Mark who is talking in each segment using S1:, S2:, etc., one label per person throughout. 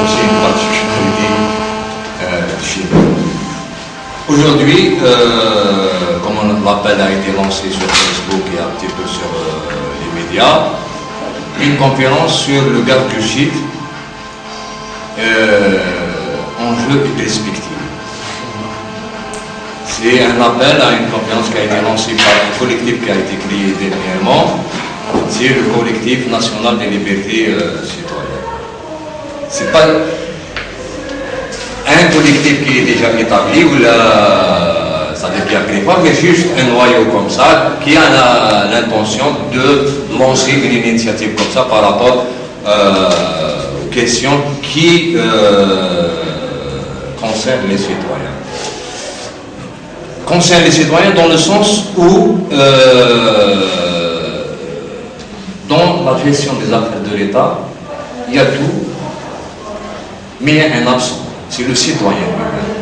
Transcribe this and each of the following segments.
S1: aussi une particularité chez nous. Aujourd'hui, comme l'appel a été lancé sur Facebook et un petit peu sur les médias, une conférence sur le garde du site, enjeux et perspectives. C'est un appel à une conférence qui a été lancée par un collectif qui a été créé dernièrement, c'est le collectif national des libertés citoyennes. C'est pas un collectif qui est déjà établi ou ça devient prévoir, mais juste un noyau comme ça qui a l'intention de lancer une initiative comme ça par rapport aux questions qui concernent les citoyens. Concernent les citoyens dans le sens où dans la gestion des affaires de l'État, il y a tout, mais il y a un absent. C'est le citoyen lui-même.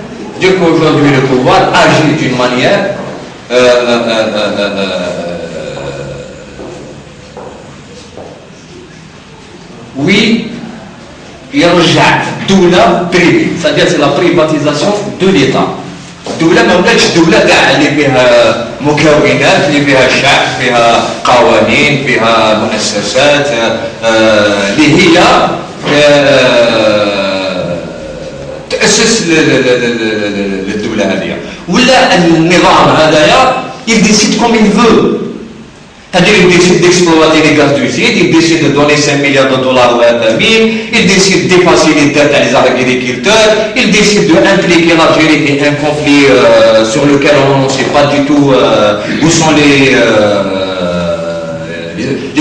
S1: Dire qu'aujourd'hui le pouvoir agit d'une manière oui, il y a doula privée, c'est-à-dire c'est la privatisation de l'État. دولة ما ولاتش دولة كاع اللي فيها مكونات اللي فيها شعب فيها قوانين فيها مؤسسات اللي هي تأسس للدولة هذه ولا النظام هذايا il décide comme il veut. C'est-à-dire il décide d'exploiter les gaz du site, il décide de donner 5 milliards de dollars à la famille, il décide d'effacer les dettes à les agriculteurs, il décide d'impliquer l'Algérie dans un conflit sur lequel on ne sait pas du tout où sont les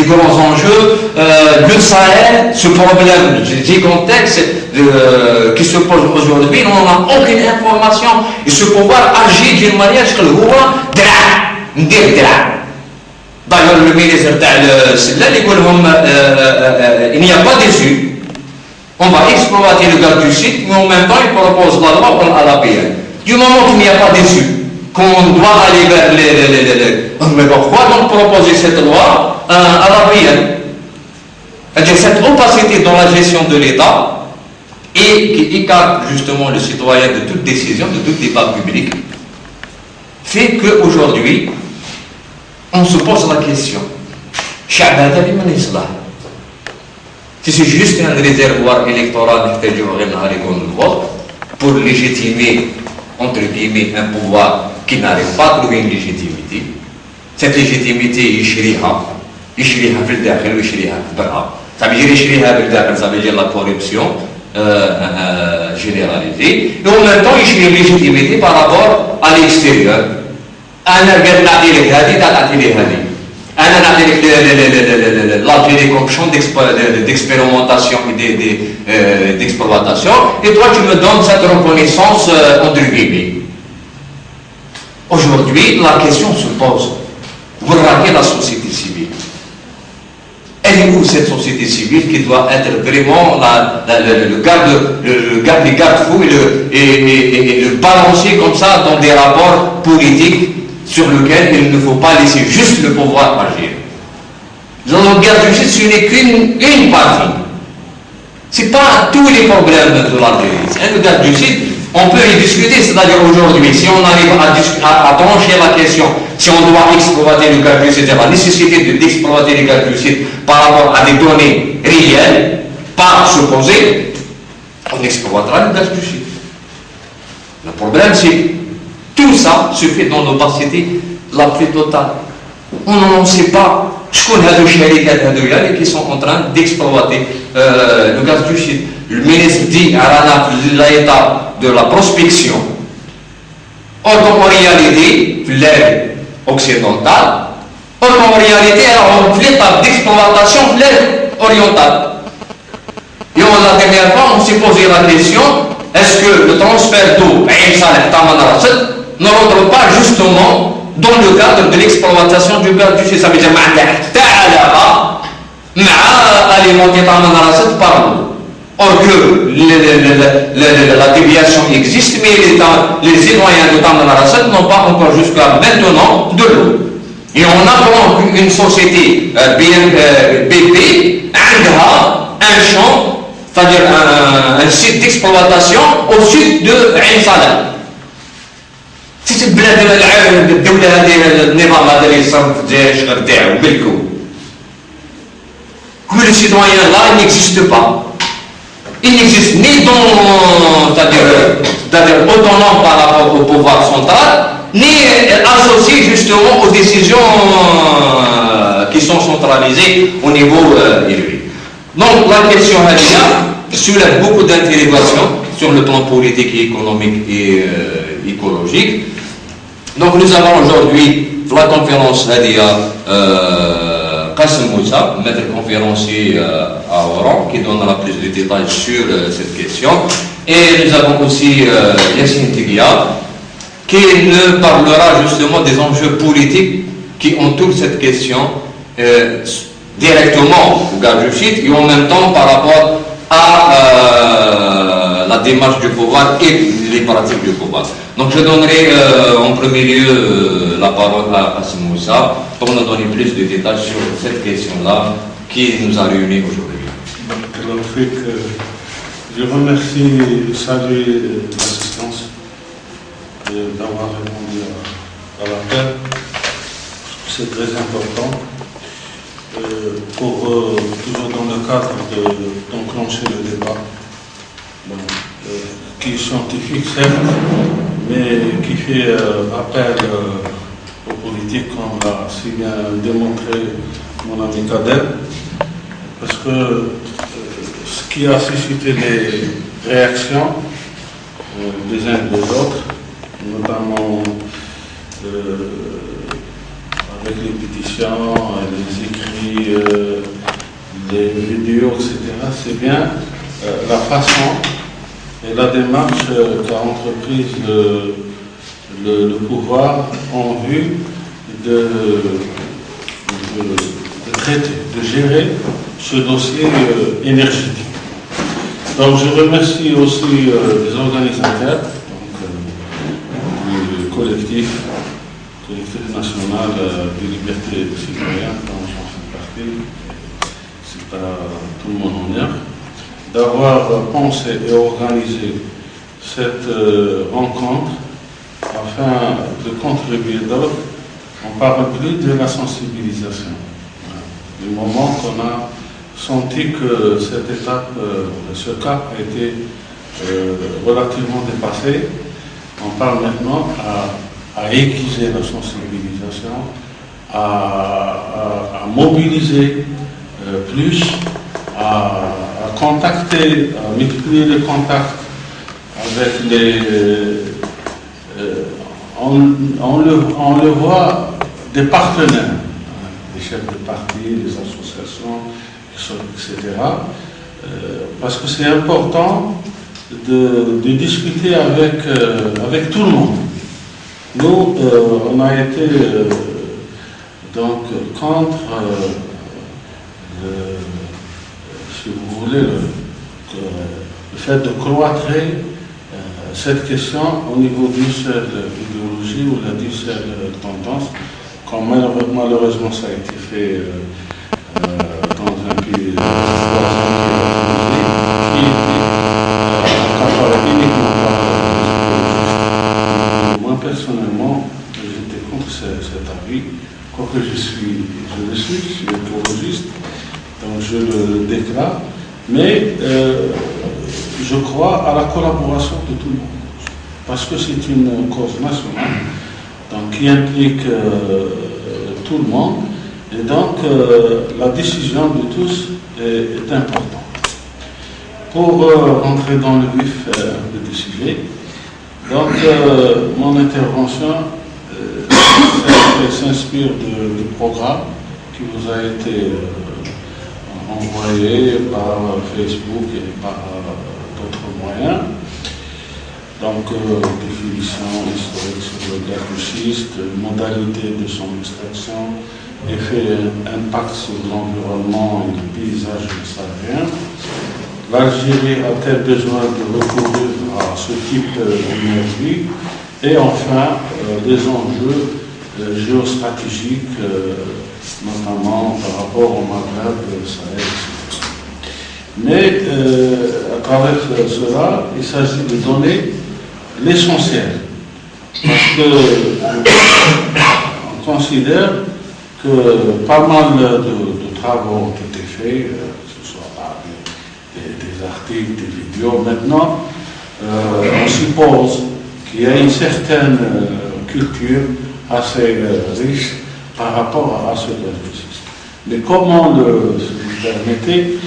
S1: grands enjeux. Le Sahel, ce problème gigantesque qui se pose aujourd'hui, on n'a aucune information. Et ce pouvoir agit d'une manière que le roi D'ailleurs, le ministre il n'y a pas d'issue. On va exploiter le gaz du site, mais en même temps, il propose la loi à la PN. Du moment qu'il n'y a pas d'issue, qu'on doit aller vers les... Mais pourquoi donc proposer cette loi à la PN? C'est-à-dire cette opacité dans la gestion de l'État et qui écarte justement le citoyen de toute décision, de tout débat public, fait qu'aujourd'hui, on se pose la question, si c'est juste un réservoir électoral pour légitimer, entre guillemets, un pouvoir qui n'arrive pas à trouver une légitimité, cette légitimité, ça veut dire la corruption généralisée, et en même temps, il y a une légitimité par rapport à l'extérieur. أنا قد نعطي لك هذه تعطي لي هذه أنا نعطي لك l'Algérie comme champ d'expérimentation et d'exploitation et toi tu me donnes cette reconnaissance entre guillemets. Aujourd'hui la question se pose, vous regardez la société civile, elle est où cette société civile qui doit être vraiment le garde-fou et le balancer comme ça dans des rapports politiques sur lequel il ne faut pas laisser juste le pouvoir agir. Le garde du site, ce n'est qu'une partie. Ce n'est pas tous les problèmes de l'Algérie. Le garde du site, on peut y discuter, c'est-à-dire aujourd'hui, si on arrive à trancher la question, si on doit exploiter le garde du site, la nécessité d'exploiter le garde du site par rapport à des données réelles, pas supposées, on exploitera le garde du site. Le problème, c'est tout ça se fait dans l'opacité la plus totale. On n'en sait pas. Qui sont en train d'exploiter le gaz du site. Le ministre dit à l'état de la prospection. Or, en réalité, l'air occidentale, en réalité, on fait l'état d'exploitation de l'air orientale. Et la dernière fois, on s'est posé la question, est-ce que le transfert d'eau ne rentre pas justement dans le cadre de l'exploitation du gaz du site? Ça veut dire alimenter par l'eau. Or que la déviation existe, mais les citoyens de Tamanrasset n'ont pas encore jusqu'à maintenant de l'eau. Et on apprend qu'une société BP a un champ, c'est-à-dire un site d'exploitation au sud de Ain Salah. C'est une bled الدولة هذه النظام هذا اللي صار في الجزائر شغل تاعو بالكو. Que le citoyen là, il n'existe pas. Il n'existe ni c'est-à-dire autonome par rapport au pouvoir central, ni associé justement aux décisions qui sont centralisées au niveau élevé. Donc la question soulève beaucoup d'interrogations sur le plan politique, économique et écologique. Donc nous avons aujourd'hui la conférence Qasim Moussa, maître conférencier à Oran, qui donnera plus de détails sur cette question. Et nous avons aussi Yassine Tiglia, qui nous parlera justement des enjeux politiques qui entourent cette question directement au garde du site et en même temps par rapport à la démarche du pouvoir et les pratiques du pouvoir. Donc je donnerai en premier lieu la parole à Qasim Moussa pour nous donner plus de détails sur cette question-là qui nous a réunis aujourd'hui.
S2: Je remercie et salue l'assistance d'avoir répondu à l'appel. C'est très important pour toujours dans le cadre d'enclencher le débat qui est scientifique certes, mais qui fait appel aux politiques comme l'a si bien démontré mon ami Kader, parce que ce qui a suscité les réactions des uns et des autres, notamment avec les pétitions, les écrits, les vidéos, etc. C'est bien la façon et la démarche qu'a entreprise le pouvoir en vue de traiter, de gérer ce dossier énergétique. Donc je remercie aussi les organisateurs, du collectif national des libertés citoyennes, dont j'en fais partie. C'est à tout mon honneur d'avoir pensé et organisé cette rencontre afin de contribuer d'autres. On parle plus de la sensibilisation. Du moment qu'on a senti que cette étape, ce cap a été relativement dépassé, on parle maintenant à aiguiser la sensibilisation, à mobiliser plus, à contacter, à multiplier les contacts avec on le voit des partenaires, des chefs de parti, des associations, etc. Parce que c'est important de discuter avec tout le monde. Nous, on a été donc contre, si vous voulez, le fait de cloîtrer cette question au niveau d'une seule idéologie ou d'une seule tendance, comme malheureusement ça a été fait dans un pays qui était accaparé uniquement par les. Moi personnellement, j'étais contre cet avis, quoique je le suis écologiste, donc je le déclare, mais je crois à la collaboration de tout le monde, parce que c'est une cause nationale, donc qui implique tout le monde, et donc la décision de tous est importante. Pour rentrer dans le vif du sujet, donc mon intervention s'inspire du programme qui vous a été envoyé par Facebook et par d'autres moyens. Donc, définition historique sur le gaz de schiste, modalité de son extraction, effet impact sur l'environnement et le paysage sahélien. L'Algérie a-t-elle besoin de recourir à ce type d'énergie? Et enfin, des enjeux géostratégiques, notamment par rapport au Maghreb, Sahel, etc. Mais à travers cela, il s'agit de donner l'essentiel. Parce que on considère que pas mal de travaux ont été faits, que ce soit par des articles, des vidéos. Maintenant, on suppose qu'il y a une certaine culture assez riche par rapport à ce réfléchissement. Mais comment, si vous permettez,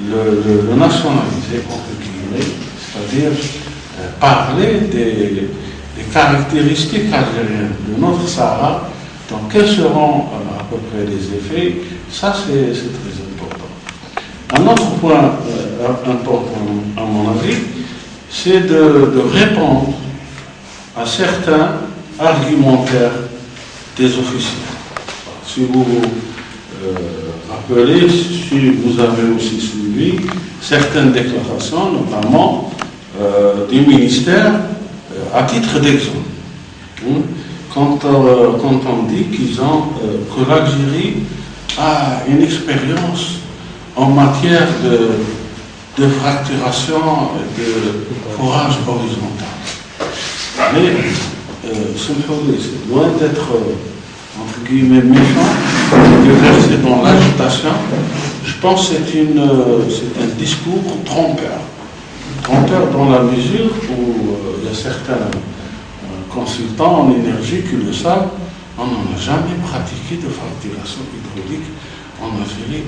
S2: le nationaliser, entre guillemets, c'est-à-dire parler des caractéristiques algériennes de notre Sahara, donc quels seront à peu près les effets, ça c'est très important. Un autre point important à mon avis, c'est de répondre à certains argumentaires des officiers. Si vous vous rappelez, si vous avez aussi suivi certaines déclarations, notamment du ministère, à titre d'exemple, quand on dit que l'Algérie a une expérience en matière de fracturation et de forage horizontal. Mais c'est loin d'être, entre guillemets, méchant, de verser dans l'agitation. Je pense que c'est un discours trompeur. Trompeur dans la mesure où il y a certains consultants en énergie qui le savent, on n'en a jamais pratiqué de fracturation hydraulique en Algérie.